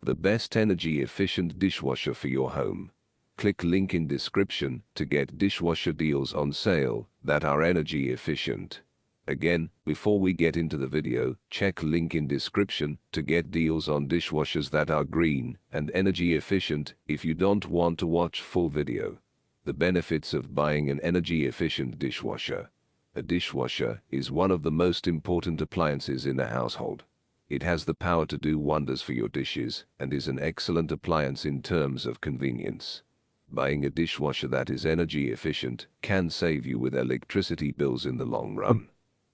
The best energy-efficient dishwasher for your home. Click link in description to get dishwasher deals on sale that are energy efficient. Again, before we get into the video, check link in description to get deals on dishwashers that are green and energy efficient if you don't want to watch full video. The benefits of buying an energy efficient dishwasher. A dishwasher is one of the most important appliances in a household. It has the power to do wonders for your dishes and is an excellent appliance in terms of convenience. Buying a dishwasher that is energy efficient can save you with electricity bills in the long run.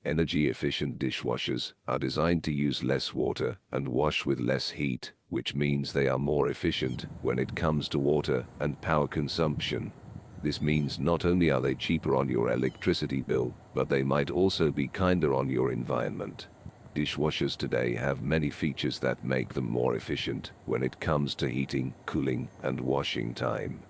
Energy efficient dishwashers are designed to use less water and wash with less heat, which means they are more efficient when it comes to water and power consumption. This means not only are they cheaper on your electricity bill, but they might also be kinder on your environment. Dishwashers today have many features that make them more efficient when it comes to heating, cooling, and washing time.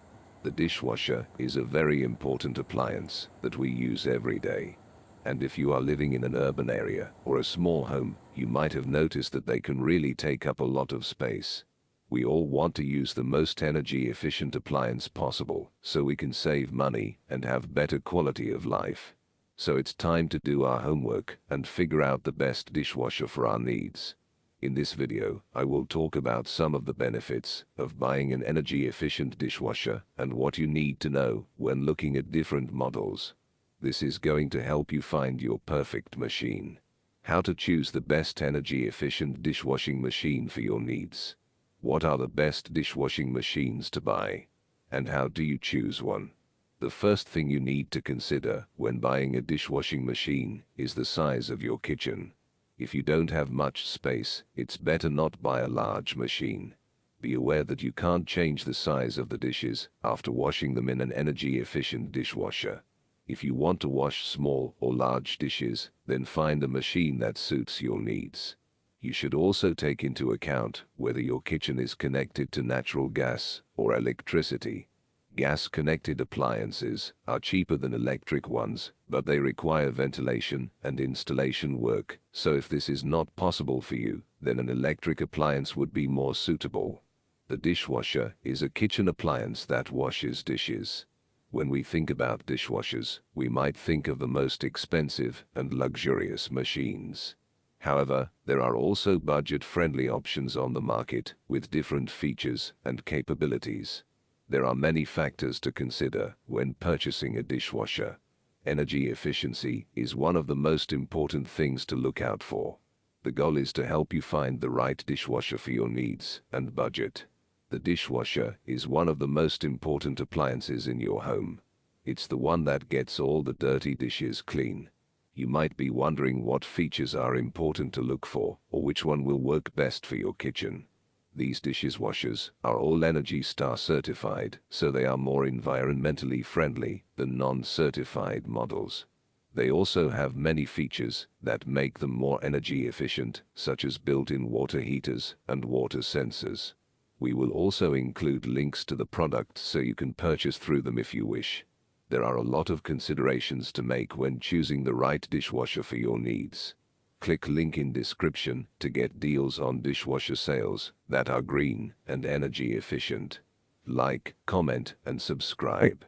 The dishwasher is a very important appliance that we use every day. And if you are living in an urban area or a small home, you might have noticed that they can really take up a lot of space. We all want to use the most energy efficient appliance possible so we can save money and have better quality of life. So it's time to do our homework and figure out the best dishwasher for our needs. In this video, I will talk about some of the benefits of buying an energy-efficient dishwasher and what you need to know when looking at different models. This is going to help you find your perfect machine. How to choose the best energy-efficient dishwashing machine for your needs. What are the best dishwashing machines to buy? And how do you choose one? The first thing you need to consider when buying a dishwashing machine is the size of your kitchen. If you don't have much space, it's better not buy a large machine. Be aware that you can't change the size of the dishes after washing them in an energy-efficient dishwasher. If you want to wash small or large dishes, then find a machine that suits your needs. You should also take into account whether your kitchen is connected to natural gas or electricity. Gas-connected appliances are cheaper than electric ones, but they require ventilation and installation work, so if this is not possible for you, then an electric appliance would be more suitable. The dishwasher is a kitchen appliance that washes dishes. When we think about dishwashers, we might think of the most expensive and luxurious machines. However, there are also budget-friendly options on the market with different features and capabilities. There are many factors to consider when purchasing a dishwasher. Energy efficiency is one of the most important things to look out for. The goal is to help you find the right dishwasher for your needs and budget. The dishwasher is one of the most important appliances in your home. It's the one that gets all the dirty dishes clean. You might be wondering what features are important to look for or which one will work best for your kitchen. These dishwashers are all Energy Star certified, so they are more environmentally friendly than non-certified models. They also have many features that make them more energy efficient, such as built-in water heaters and water sensors. We will also include links to the products so you can purchase through them if you wish. There are a lot of considerations to make when choosing the right dishwasher for your needs. Click link in description to get deals on dishwasher sales that are green and energy efficient. Like, comment, and subscribe.